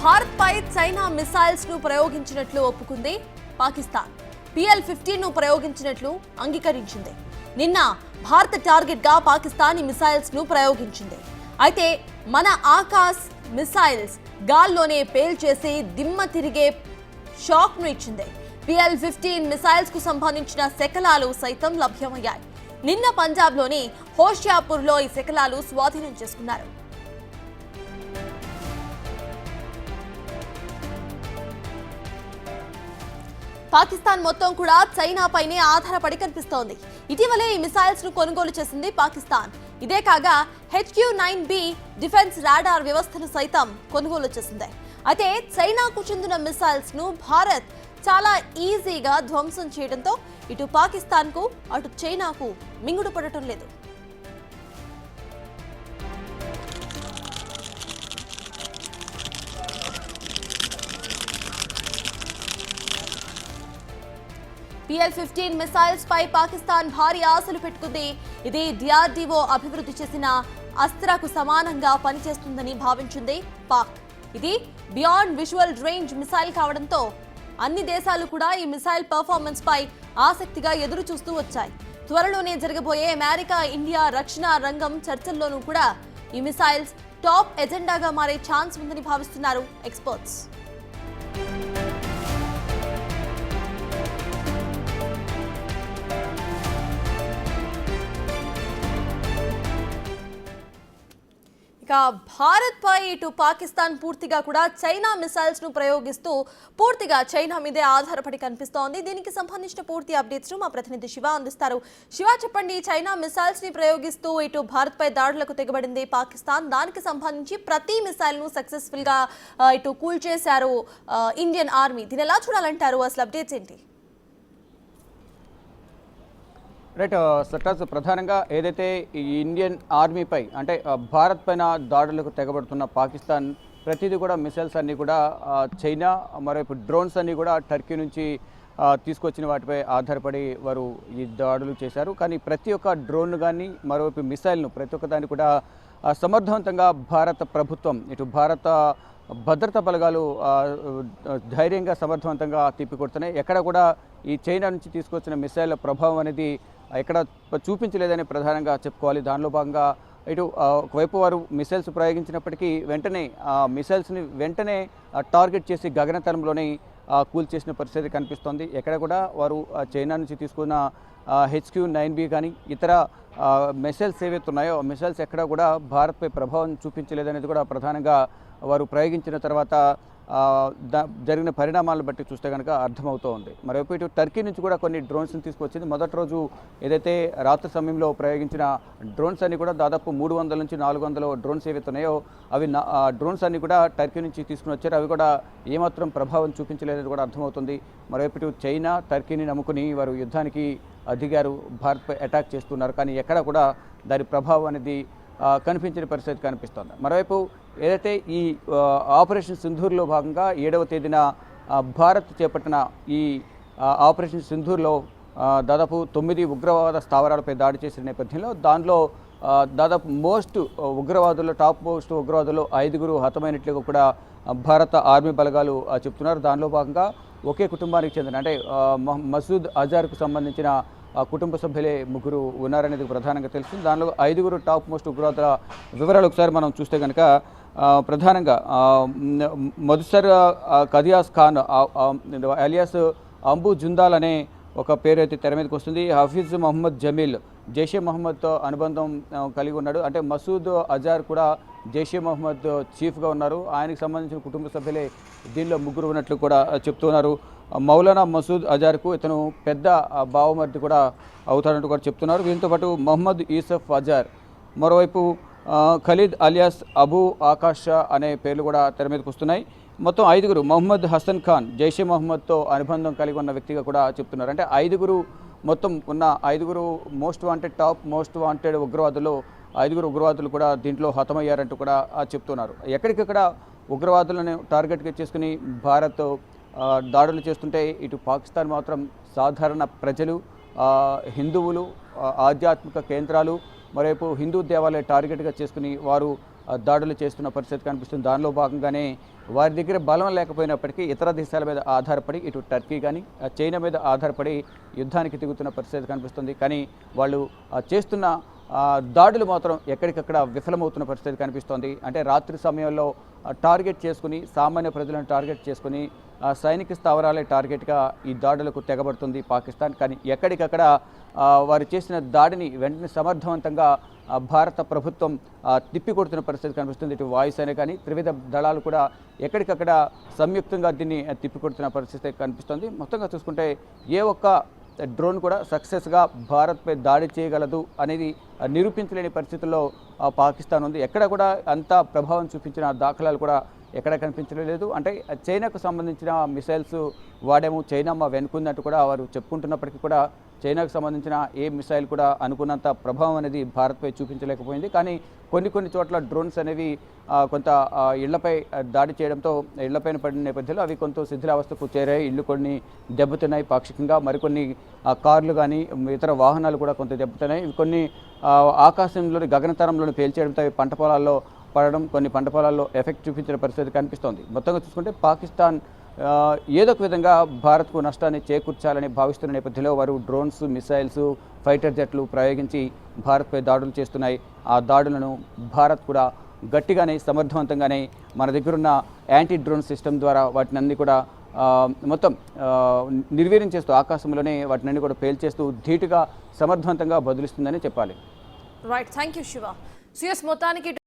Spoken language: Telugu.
భారత్పై చైనా మిసైల్స్ ను ప్రయోగించినట్లు ఒప్పుకుంది పాకిస్తాన్. PL-15 ను ప్రయోగించినట్లు అంగీకరించింది. నిన్న భారత టార్గెట్ గా పాకిస్తాన్ ఈ మిసైల్స్ ను ప్రయోగించింది. అయితే మన ఆకాశ్ మిసైల్స్ గాల్లోనే పేల్చేసి దిమ్మ తిరిగే షాక్ ను ఇచ్చింది. PL-15 మిసైల్స్ కు సంబంధించిన శకలాలు సైతం లభ్యమయ్యాయి. నిన్న పంజాబ్లోని హోషియాపూర్లో ఈ శకలాలు స్వాధీనం చేసుకున్నారు. పాకిస్తాన్ మొత్తం కూడా చైనాపైనే ఆధారపడి కనిపిస్తోంది. ఇటీవలే ఈ మిసైల్స్ ను కొనుగోలు చేసింది పాకిస్తాన్. ఇదే కాగా HQ-9B డిఫెన్స్ రాడార్ వ్యవస్థను సైతం కొనుగోలు చేసింది. అయితే చైనాకు చెందిన మిసైల్స్ ను భారత్ చాలా ఈజీగా ధ్వంసం చేయడంతో ఇటు పాకిస్తాన్ కు అటు చైనాకు మింగుడు పడటం లేదు. PL-15 మిసైల్స్ పై పాకిస్తాన్ భారీ ఆశలు పెట్టుకుంది. ఇది DRDO అభివృద్ధి చేసిన అస్త్రకు సమానంగా పనిచేస్తుందని భావించింది పాక్. ఇది బియాండ్ విజువల్ రేంజ్ మిసైల్ కావడంతో అన్ని దేశాలు కూడా ఈ మిసైల్ పర్ఫార్మెన్స్ పై ఆసక్తిగా ఎదురు చూస్తూ వచ్చాయి. త్వరలోనే జరగబోయే అమెరికా ఇండియా రక్షణ రంగం చర్చల్లోనూ కూడా ఈ మిసైల్స్ టాప్ ఎజెండాగా మారే ఛాన్స్ ఉందని భావిస్తున్నారు ఎక్స్పర్ట్స్. ఇక భారత్ పై ఇటు పాకిస్తాన్ పూర్తిగా కూడా చైనా మిసైల్స్ ను ప్రయోగిస్తూ పూర్తిగా చైనా మీదే ఆధారపడి కనిపిస్తోంది. దీనికి సంబంధించిన పూర్తి అప్డేట్స్ మా ప్రతినిధి శివ అందిస్తారు. శివ, చెప్పండి, చైనా మిసైల్స్ ని ప్రయోగిస్తూ ఇటు భారత్ పై దాడులకు తెగబడింది పాకిస్తాన్. దానికి సంబంధించి ప్రతి మిసైల్ ను సక్సెస్ఫుల్ గా ఇటు కూల్ చేశారు ఇండియన్ ఆర్మీ. దీని ఎలా చూడాలంటారు? అసలు అప్డేట్స్ ఏంటి? రైట్ సట్టాస్, ప్రధానంగా ఏదైతే ఈ ఇండియన్ ఆర్మీపై అంటే భారత్ పైన దాడులకు తెగబడుతున్న పాకిస్తాన్ ప్రతిదీ కూడా మిసైల్స్ అన్నీ కూడా చైనా, మరోవైపు డ్రోన్స్ అన్నీ కూడా టర్కీ నుంచి తీసుకొచ్చిన వాటిపై ఆధారపడి వారు ఈ దాడులు చేశారు. కానీ ప్రతి ఒక్క డ్రోన్ కానీ మరోవైపు మిసైల్ను ప్రతి ఒక్క దాన్ని కూడా సమర్థవంతంగా భారత ప్రభుత్వం, ఇటు భారత భద్రతా బలగాలు ధైర్యంగా సమర్థవంతంగా తిప్పికొడుతున్నాయి. ఎక్కడ కూడా ఈ చైనా నుంచి తీసుకొచ్చిన మిసైల్ ప్రభావం అనేది ఎక్కడ చూపించలేదని ప్రధానంగా చెప్పుకోవాలి. దానిలో భాగంగా ఇటు ఒకవైపు వారు మిసైల్స్ ప్రయోగించినప్పటికీ వెంటనే మిసైల్స్ని వెంటనే టార్గెట్ చేసి గగనతలంలోనే కూల్ చేసిన పరిస్థితి కనిపిస్తోంది. ఎక్కడ కూడా వారు చైనా నుంచి తీసుకున్న HQ-9B కానీ ఇతర మిసైల్స్ ఏవైతే ఉన్నాయో మిసైల్స్ ఎక్కడ కూడా భారత్పై ప్రభావం చూపించలేదనేది కూడా ప్రధానంగా వారు ప్రయోగించిన తర్వాత జరిగిన పరిణామాలను బట్టి చూస్తే కనుక అర్థమవుతూ ఉంది. మరోవైపు ఇటు టర్కీ నుంచి కూడా కొన్ని డ్రోన్స్ని తీసుకొచ్చింది. మొదటి రోజు ఏదైతే రాత్రి సమయంలో ప్రయోగించిన డ్రోన్స్ అన్ని కూడా దాదాపు 300 నుంచి 400 డ్రోన్స్ ఏవైతే ఉన్నాయో అవి డ్రోన్స్ అన్ని కూడా టర్కీ నుంచి తీసుకుని వచ్చారు. అవి కూడా ఏమాత్రం ప్రభావం చూపించలేదని కూడా అర్థమవుతుంది. మరోవైపు ఇటు చైనా టర్కీని నమ్ముకుని వారు యుద్ధానికి దిగారు, భారత్పై అటాక్ చేస్తున్నారు. కానీ ఎక్కడ కూడా దాని ప్రభావం అనేది కనిపించిన పరిస్థితి కనిపిస్తోంది. మరోవైపు ఏదైతే ఈ ఆపరేషన్ సింధూర్లో భాగంగా 7వ తేదీన భారత్ చేపట్టిన ఈ ఆపరేషన్ సింధూర్లో దాదాపు 9 ఉగ్రవాద స్థావరాలపై దాడి చేసిన నేపథ్యంలో దానిలో దాదాపు టాప్ మోస్ట్ ఉగ్రవాదులు 5 హతమైనట్లుగా కూడా భారత ఆర్మీ బలగాలు చెప్తున్నారు. దానిలో భాగంగా ఒకే కుటుంబానికి చెందిన అంటే మసూద్ అజార్కు సంబంధించిన కుటుంబ సభ్యులే 3 ఉన్నారనేది ప్రధానంగా తెలిసింది. దానిలో 5 టాప్ మోస్ట్ ఉగ్రవాదుల వివరాలు ఒకసారి మనం చూస్తే కనుక ప్రధానంగా మధుసర్ కదియాస్ ఖాన్ అలియాస్ అంబు జుందాల్ అనే ఒక పేరు అయితే తెర మీదకి వస్తుంది. హఫీజ్ మహమ్మద్ జమీల్ జైషే మహమ్మద్తో అనుబంధం కలిగి ఉన్నాడు. అంటే మసూద్ అజార్ కూడా జైషే మహమ్మద్ చీఫ్గా ఉన్నారు. ఆయనకు సంబంధించిన కుటుంబ సభ్యులే దీనిలో 3 ఉన్నట్లు కూడా చెప్తున్నారు. మౌలానా మసూద్ అజార్కు ఇతను పెద్ద బావమర్ది కూడా అవుతాడంటూ కూడా చెప్తున్నారు. దీంతో పాటు మహమ్మద్ యూసఫ్ అజార్, మరోవైపు ఖలీద్ అలియాస్ అబూ ఆకాష్ అనే పేర్లు కూడా తెర మీదకి వస్తున్నాయి. మొత్తం 5 మహమ్మద్ హసన్ ఖాన్ జైషే మహమ్మద్తో అనుబంధం కలిగి ఉన్న వ్యక్తిగా కూడా చెప్తున్నారు. అంటే 5 మొత్తం ఉన్న 5 టాప్ మోస్ట్ వాంటెడ్ ఉగ్రవాదులు 5 ఉగ్రవాదులు కూడా దీంట్లో హతమయ్యారంటూ కూడా చెప్తున్నారు. ఎక్కడికక్కడ ఉగ్రవాదులను టార్గెట్గా చేసుకుని భారత్ దాడులు చేస్తుంటే ఇటు పాకిస్తాన్ మాత్రం సాధారణ ప్రజలు, హిందువులు, ఆధ్యాత్మిక కేంద్రాలు, మరోవైపు హిందూ దేవాలయ టార్గెట్గా చేసుకుని వారు దాడులు చేస్తున్న పరిస్థితి కనిపిస్తుంది. దానిలో భాగంగానే వారి దగ్గర బలం లేకపోయినప్పటికీ ఇతర దేశాల మీద ఆధారపడి ఇటు టర్కీ కానీ చైనా మీద ఆధారపడి యుద్ధానికి దిగుతున్న పరిస్థితి కనిపిస్తుంది. కానీ వాళ్ళు చేస్తున్న దాడులు మాత్రం ఎక్కడికక్కడ విఫలమవుతున్న పరిస్థితి కనిపిస్తోంది. అంటే రాత్రి సమయంలో టార్గెట్ చేసుకుని సామాన్య ప్రజలను టార్గెట్ చేసుకుని సైనిక స్థావరాలే టార్గెట్గా ఈ దాడులకు తెగబడుతుంది పాకిస్తాన్. కానీ ఎక్కడికక్కడ వారు చేసిన దాడిని వెంటనే సమర్థవంతంగా భారత ప్రభుత్వం తిప్పికొడుతున్న పరిస్థితి కనిపిస్తుంది. ఇటు వాయుసేన కానీ త్రివిధ దళాలు కూడా ఎక్కడికక్కడ సంయుక్తంగా దీన్ని తిప్పికొడుతున్న పరిస్థితి కనిపిస్తుంది. మొత్తంగా చూసుకుంటే ఏ ఒక్క డ్రోన్ కూడా సక్సెస్గా భారత్పై దాడి చేయగలదు అనేది నిరూపించలేని పరిస్థితుల్లో పాకిస్తాన్ ఉంది. ఎక్కడ కూడా అంత ప్రభావం చూపించిన దాఖలాలు కూడా ఎక్కడ కనిపించలేదు. అంటే చైనాకు సంబంధించిన మిసైల్స్ వాడేమో చైనా మా వెనుకుందంటూ కూడా వారు చెప్పుకుంటున్నప్పటికీ కూడా చైనాకు సంబంధించిన ఏ మిసైల్ కూడా అనుకున్నంత ప్రభావం అనేది భారత్పై చూపించలేకపోయింది. కానీ కొన్ని చోట్ల డ్రోన్స్ అనేవి కొంత ఇళ్లపై దాడి చేయడంతో ఇళ్లపైన పడిన నేపథ్యంలో అవి కొంత శిథిలావస్థకు చేరాయి. ఇళ్ళు కొన్ని దెబ్బతిన్నాయి పాక్షికంగా, మరికొన్ని కార్లు కానీ ఇతర వాహనాలు కూడా కొంత దెబ్బతిన్నాయి. కొన్ని ఆకాశంలోని గగనతరంలోని పేల్చేయడంతో అవి పంట పొలాల్లో పడడం, కొన్ని పంట పొలాల్లో ఎఫెక్ట్ చూపించిన పరిస్థితి కనిపిస్తోంది. మొత్తంగా చూసుకుంటే పాకిస్తాన్ ఏదో ఒక విధంగా భారత్కు నష్టాన్ని చేకూర్చాలని భావిస్తున్న నేపథ్యంలో వారు డ్రోన్స్, మిసైల్స్, ఫైటర్ జెట్లు ప్రయోగించి భారత్పై దాడులు చేస్తున్నాయి. ఆ దాడులను భారత్ కూడా గట్టిగానే సమర్థవంతంగానే మన దగ్గరున్న యాంటీ డ్రోన్ సిస్టమ్ ద్వారా వాటిని అన్ని కూడా మొత్తం నిర్వీర్యం చేస్తూ ఆకాశంలోనే వాటిని కూడా పేల్చేస్తూ ధీటుగా సమర్థవంతంగా బదులిస్తుందని చెప్పాలి. Right, thank you Shiva. CS మొత్తానికి